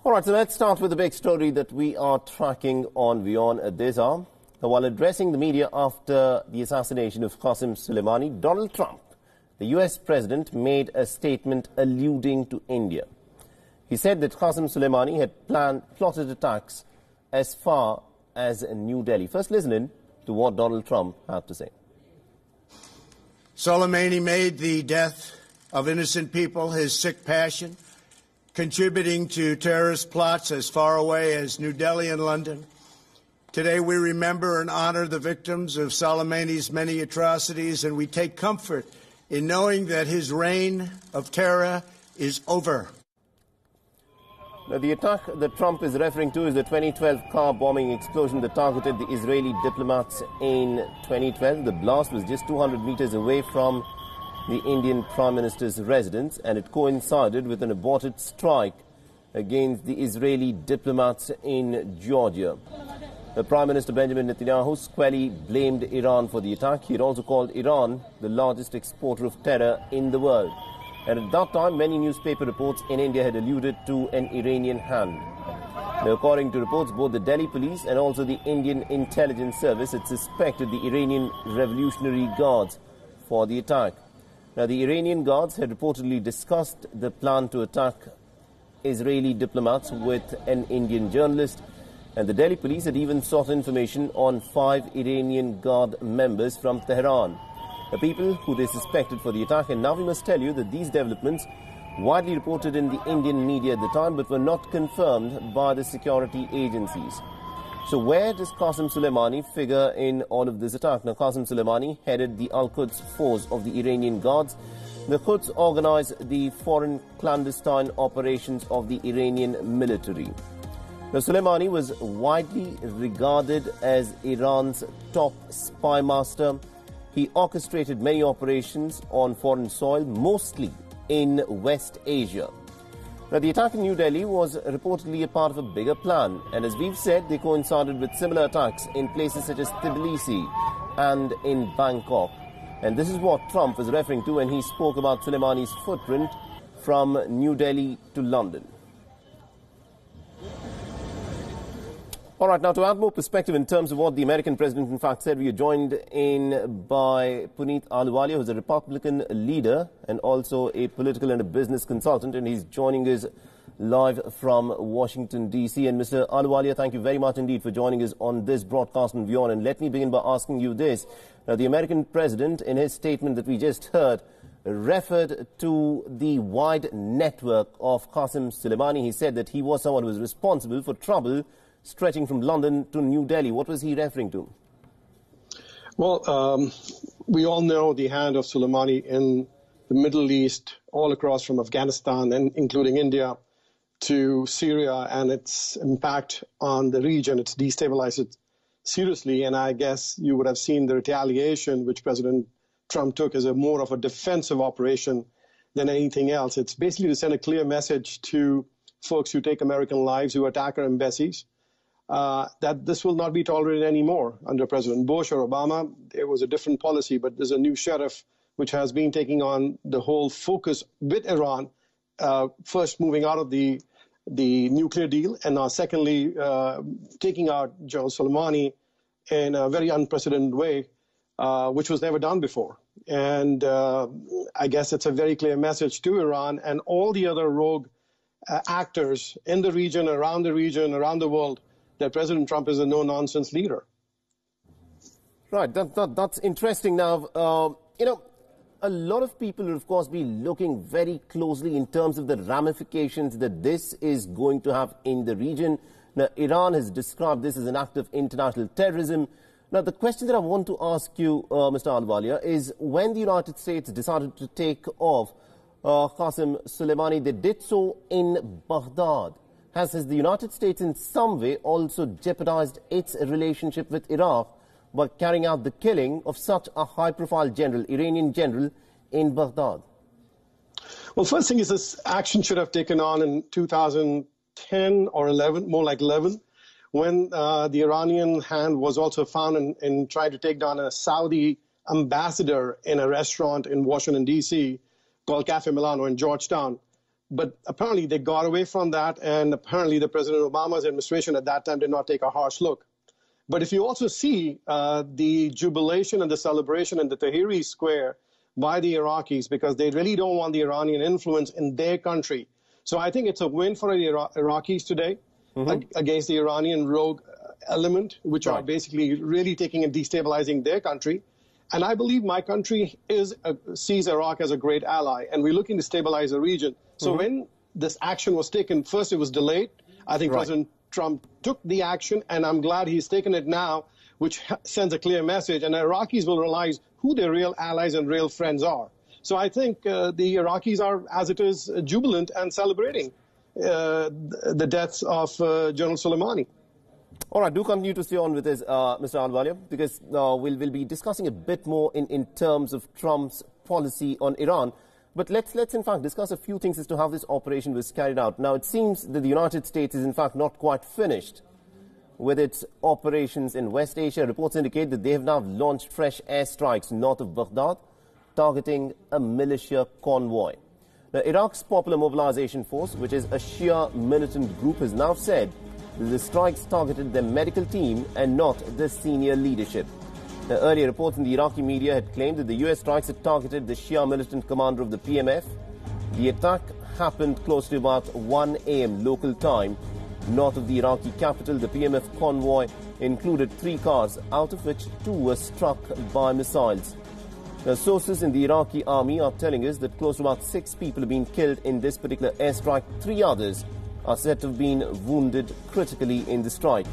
All right, so let's start with the big story that we are tracking on WION at this hour. Now, while addressing the media after the assassination of Qasem Soleimani, Donald Trump, the US president, made a statement alluding to India. He said that Qasem Soleimani had plotted attacks as far as New Delhi. First, listen in to what Donald Trump had to say. Soleimani made the death of innocent people his sick passion, contributing to terrorist plots as far away as New Delhi and London. Today we remember and honor the victims of Soleimani's many atrocities, and we take comfort in knowing that his reign of terror is over. Now, the attack that Trump is referring to is the 2012 car bombing explosion that targeted the Israeli diplomats in 2012. The blast was just 200 meters away from the Indian Prime Minister's residence, and it coincided with an aborted strike against the Israeli diplomats in Georgia. The Prime Minister Benjamin Netanyahu squarely blamed Iran for the attack. He had also called Iran the largest exporter of terror in the world. And at that time, many newspaper reports in India had alluded to an Iranian hand. Now, according to reports, both the Delhi police and also the Indian intelligence service had suspected the Iranian Revolutionary Guards for the attack. Now, the Iranian Guards had reportedly discussed the plan to attack Israeli diplomats with an Indian journalist, and the Delhi police had even sought information on 5 Iranian Guard members from Tehran, the people who they suspected for the attack. And now we must tell you that these developments, widely reported in the Indian media at the time, but were not confirmed by the security agencies. So where does Qasem Soleimani figure in all of this attack? Now, Qasem Soleimani headed the Al-Quds force of the Iranian Guards. The Quds organized the foreign clandestine operations of the Iranian military. Now, Soleimani was widely regarded as Iran's top spy master. He orchestrated many operations on foreign soil, mostly in West Asia. Now, the attack in New Delhi was reportedly a part of a bigger plan, and as we've said, they coincided with similar attacks in places such as Tbilisi and in Bangkok. And this is what Trump was referring to when he spoke about Soleimani's footprint from New Delhi to London. All right, now to add more perspective in terms of what the American president in fact said, we are joined in by Puneet Ahluwalia, who's a Republican leader and also a political and a business consultant, and he's joining us live from Washington, D.C. And Mr. Ahluwalia, thank you very much indeed for joining us on this broadcast on WION. And let me begin by asking you this. Now, the American president, in his statement that we just heard, referred to the wide network of Qasem Soleimani. He said that he was someone who was responsible for trouble stretching from London to New Delhi. What was he referring to? Well, we all know the hand of Soleimani in the Middle East, all across from Afghanistan and including India to Syria, and its impact on the region. It's destabilized it seriously, and I guess you would have seen the retaliation which President Trump took as more of a defensive operation than anything else. It's basically to send a clear message to folks who take American lives, who attack our embassies, that this will not be tolerated anymore under President Bush or Obama. There was a different policy, but there's a new sheriff which has been taking on the whole focus with Iran, first moving out of the nuclear deal, and now secondly taking out General Soleimani in a very unprecedented way, which was never done before. And I guess it's a very clear message to Iran and all the other rogue actors in the region, around the world, that President Trump is a no-nonsense leader. Right, that's interesting. Now, a lot of people will, of course, be looking very closely in terms of the ramifications that this is going to have in the region. Now, Iran has described this as an act of international terrorism. Now, the question that I want to ask you, Mr. Ahluwalia, is when the United States decided to take off Qasem Soleimani, they did so in Baghdad. Has the United States in some way also jeopardized its relationship with Iraq by carrying out the killing of such a high-profile general, Iranian general, in Baghdad? Well, first thing is this action should have taken on in 2010 or 11, more like 11, when the Iranian hand was also found in trying to take down a Saudi ambassador in a restaurant in Washington, D.C., called Cafe Milano in Georgetown. But apparently they got away from that, and apparently the President Obama's administration at that time did not take a harsh look. But if you also see the jubilation and the celebration in the Tahrir Square by the Iraqis, because they really don't want the Iranian influence in their country. So I think it's a win for the Iraqis today against the Iranian rogue element, which are basically really taking and destabilizing their country. And I believe my country sees Iraq as a great ally, and we're looking to stabilize the region. So when this action was taken, first it was delayed. I think President Trump took the action, and I'm glad he's taken it now, which sends a clear message. And the Iraqis will realize who their real allies and real friends are. So I think the Iraqis are, as it is, jubilant and celebrating the deaths of General Soleimani. All right, do continue to stay on with us, Mr. Ahluwalia, because we'll be discussing a bit more in terms of Trump's policy on Iran. But let's in fact discuss a few things as to how this operation was carried out. Now, it seems that the United States is in fact not quite finished with its operations in West Asia. Reports indicate that they have now launched fresh airstrikes north of Baghdad, targeting a militia convoy. Now, Iraq's Popular Mobilization Force, which is a Shia militant group, has now said that the strikes targeted their medical team and not the senior leadership. Now, earlier reports in the Iraqi media had claimed that the US strikes had targeted the Shia militant commander of the PMF. The attack happened close to about 1 a.m. local time. North of the Iraqi capital, the PMF convoy included 3 cars, out of which 2 were struck by missiles. Now, sources in the Iraqi army are telling us that close to about 6 people have been killed in this particular airstrike. 3 others are said to have been wounded critically in the strike.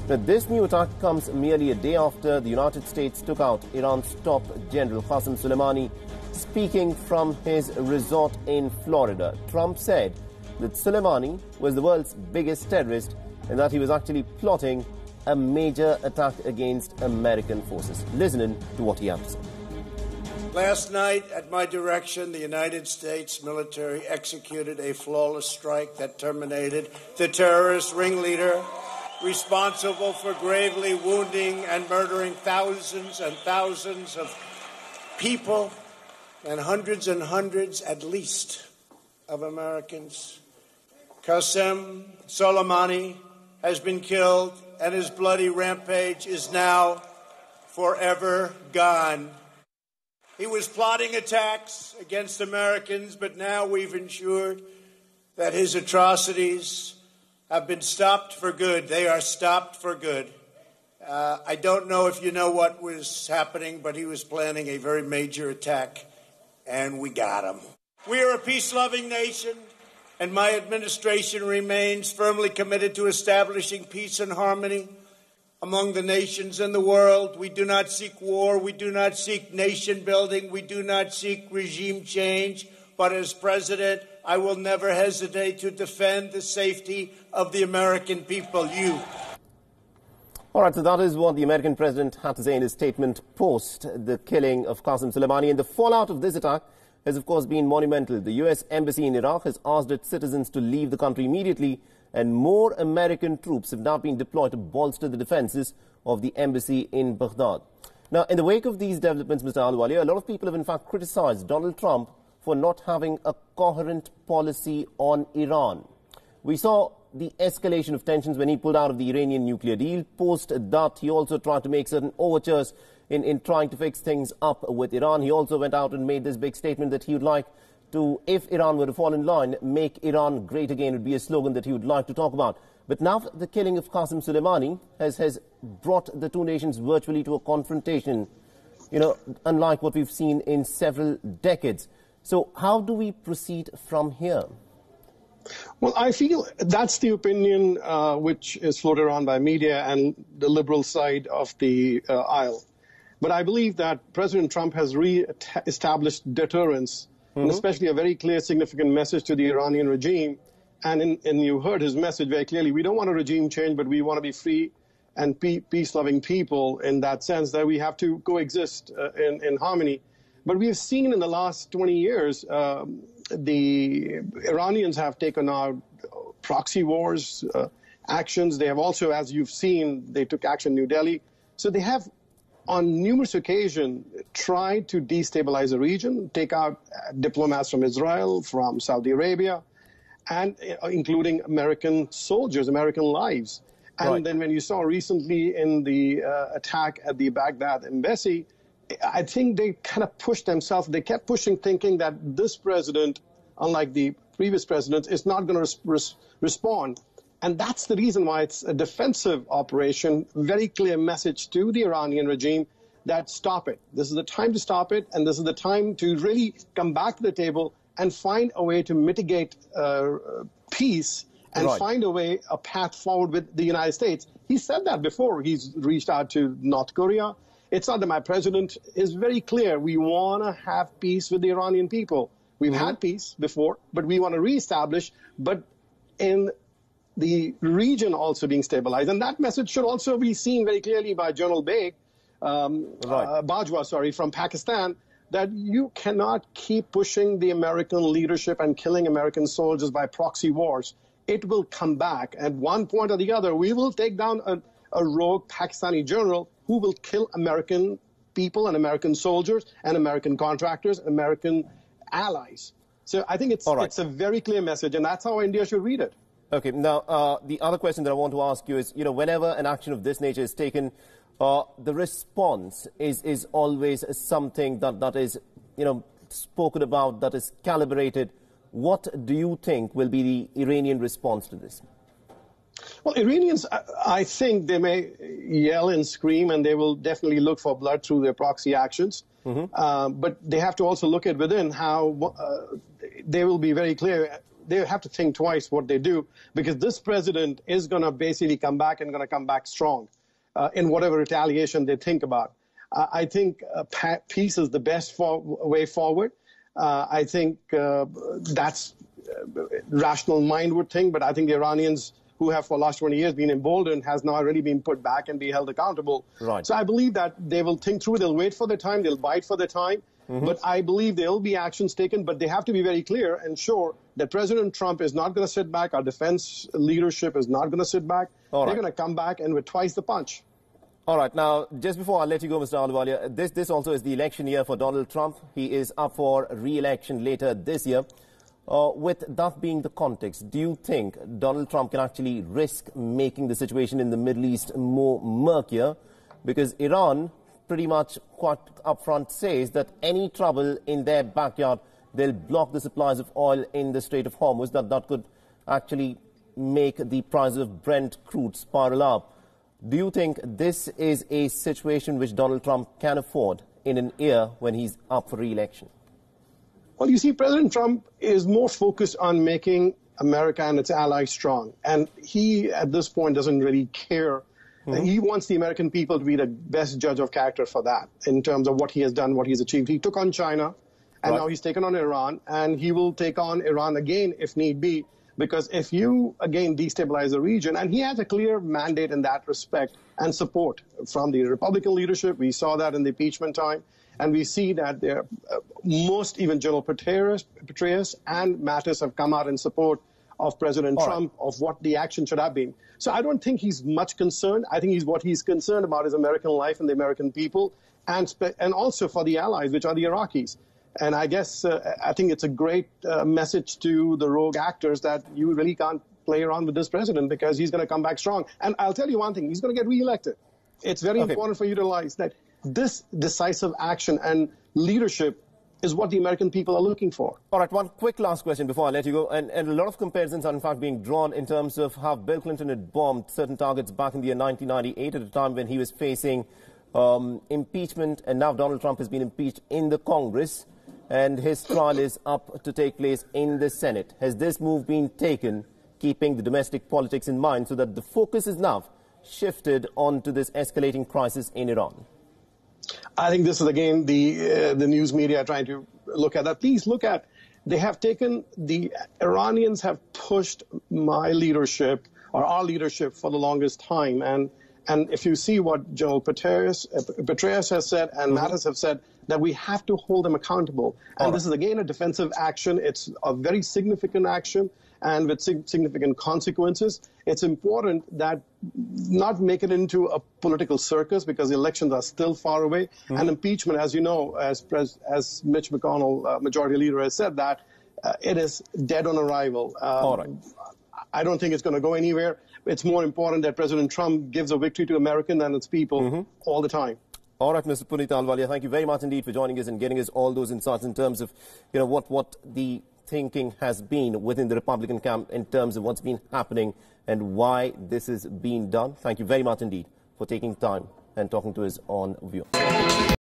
Now, this new attack comes merely a day after the United States took out Iran's top general, Qasem Soleimani. Speaking from his resort in Florida, Trump said that Soleimani was the world's biggest terrorist and that he was actually plotting a major attack against American forces. Listen in to what he had to say. Last night, at my direction, the United States military executed a flawless strike that terminated the terrorist ringleader responsible for gravely wounding and murdering thousands and thousands of people and hundreds at least of Americans. Qasem Soleimani has been killed, and his bloody rampage is now forever gone. He was plotting attacks against Americans, but now we've ensured that his atrocities have been stopped for good. They are stopped for good. I don't know if you know what was happening, but he was planning a very major attack, and we got him. We are a peace-loving nation, and my administration remains firmly committed to establishing peace and harmony among the nations in the world. We do not seek war. We do not seek nation building. We do not seek regime change. But as president, I will never hesitate to defend the safety of the American people. You. All right, so that is what the American president had to say in his statement post the killing of Qasem Soleimani. And the fallout of this attack has, of course, been monumental. The U.S. Embassy in Iraq has asked its citizens to leave the country immediately, and more American troops have now been deployed to bolster the defenses of the embassy in Baghdad. Now, in the wake of these developments, Mr. Ahluwalia, a lot of people have in fact criticized Donald Trump for not having a coherent policy on Iran. We saw the escalation of tensions when he pulled out of the Iranian nuclear deal. Post that, he also tried to make certain overtures in trying to fix things up with Iran. He also went out and made this big statement that he would like to, if Iran were to fall in line, make Iran great again would be a slogan that he would like to talk about. But now the killing of Qasem Soleimani has brought the two nations virtually to a confrontation, you know, unlike what we've seen in several decades. So how do we proceed from here? Well, I feel that's the opinion which is floated around by media and the liberal side of the aisle. But I believe that President Trump has re-established deterrence, and especially a very clear, significant message to the Iranian regime. And you heard his message very clearly. We don't want a regime change, but we want to be free and peace-loving people in that sense that we have to coexist in harmony. But we have seen in the last 20 years, the Iranians have taken out proxy wars, actions. They have also, as you've seen, they took action in New Delhi. So they have, on numerous occasions, tried to destabilize the region, take out diplomats from Israel, from Saudi Arabia. and including American soldiers, American lives. And then when you saw recently in the attack at the Baghdad embassy, I think they kind of pushed themselves. They kept pushing, thinking that this president, unlike the previous president, is not going to respond. And that's the reason why it's a defensive operation, very clear message to the Iranian regime that stop it. This is the time to stop it, and this is the time to really come back to the table and find a way to mitigate peace and find a way, a path forward with the United States. He said that before. He's reached out to North Korea. It's not that my president is very clear. We want to have peace with the Iranian people. We've had peace before, but we want to reestablish, but in the region also being stabilized. And that message should also be seen very clearly by General Bajwa, from Pakistan, that you cannot keep pushing the American leadership and killing American soldiers by proxy wars. It will come back. At one point or the other, we will take down a rogue Pakistani general who will kill American people and American soldiers and American contractors and American allies. So I think it's a very clear message, and that's how India should read it. Okay. Now, the other question that I want to ask you is, whenever an action of this nature is taken, the response is always something that is, spoken about, that is calibrated. What do you think will be the Iranian response to this? Well, Iranians, I think they may yell and scream, and they will definitely look for blood through their proxy actions. But they have to also look at within how they will be very clear. They have to think twice what they do, because this president is going to basically come back and going to come back strong in whatever retaliation they think about. I think peace is the best way forward. I think that's rational mind would think, but I think the Iranians, who have for the last 20 years been emboldened, has now already been put back and be held accountable. So I believe that they will think through, they'll wait for their time, they'll bide for their time, but I believe there will be actions taken, but they have to be very clear and sure that President Trump is not going to sit back, our defense leadership is not going to sit back. They're going to come back and with twice the punch. All right. Now, just before I let you go, Mr. Ahluwalia, this also is the election year for Donald Trump. He is up for re-election later this year. With that being the context, do you think Donald Trump can actually risk making the situation in the Middle East more murkier? Because Iran pretty much quite upfront says that any trouble in their backyard, they'll block the supplies of oil in the Strait of Hormuz. That could actually make the price of Brent crude spiral up. Do you think this is a situation which Donald Trump can afford in an year when he's up for re-election? Well, you see, President Trump is more focused on making America and its allies strong. And he, at this point, doesn't really care. He wants the American people to be the best judge of character for that in terms of what he has done, what he's achieved. He took on China, and now he's taken on Iran, and he will take on Iran again if need be. Because if you, again, destabilize the region, and he has a clear mandate in that respect and support from the Republican leadership. We saw that in the impeachment time. And we see that most, even General Petraeus and Mattis have come out in support of President Trump, of what the action should have been. So I don't think he's much concerned. I think what he's concerned about is American life and the American people, and also for the allies, which are the Iraqis. And I guess I think it's a great message to the rogue actors that you really can't play around with this president, because he's going to come back strong. And I'll tell you one thing, he's going to get reelected. It's very important for you to realize that this decisive action and leadership is what the American people are looking for. All right, one quick last question before I let you go. And a lot of comparisons are in fact being drawn in terms of how Bill Clinton had bombed certain targets back in the year 1998 at a time when he was facing impeachment, and now Donald Trump has been impeached in the Congress and his trial is up to take place in the Senate. Has this move been taken keeping the domestic politics in mind so that the focus is now shifted onto this escalating crisis in Iran? I think this is, again, the news media trying to look at that. Please look at, they have taken, the Iranians have pushed my leadership or our leadership for the longest time. And if you see what General Petraeus has said and Mattis have said, that we have to hold them accountable. And this is, again, a defensive action. It's a very significant action and with significant consequences. It's important that not make it into a political circus, because the elections are still far away. And impeachment, as you know, as Mitch McConnell, Majority Leader, has said, that it is dead on arrival. All right. I don't think it's going to go anywhere. It's more important that President Trump gives a victory to Americans and its people all the time. All right, Mr. Puneet Ahluwalia, thank you very much indeed for joining us and getting us all those insights in terms of, what the thinking has been within the Republican camp in terms of what's been happening and why this is being done. Thank you very much indeed for taking time and talking to us on WION.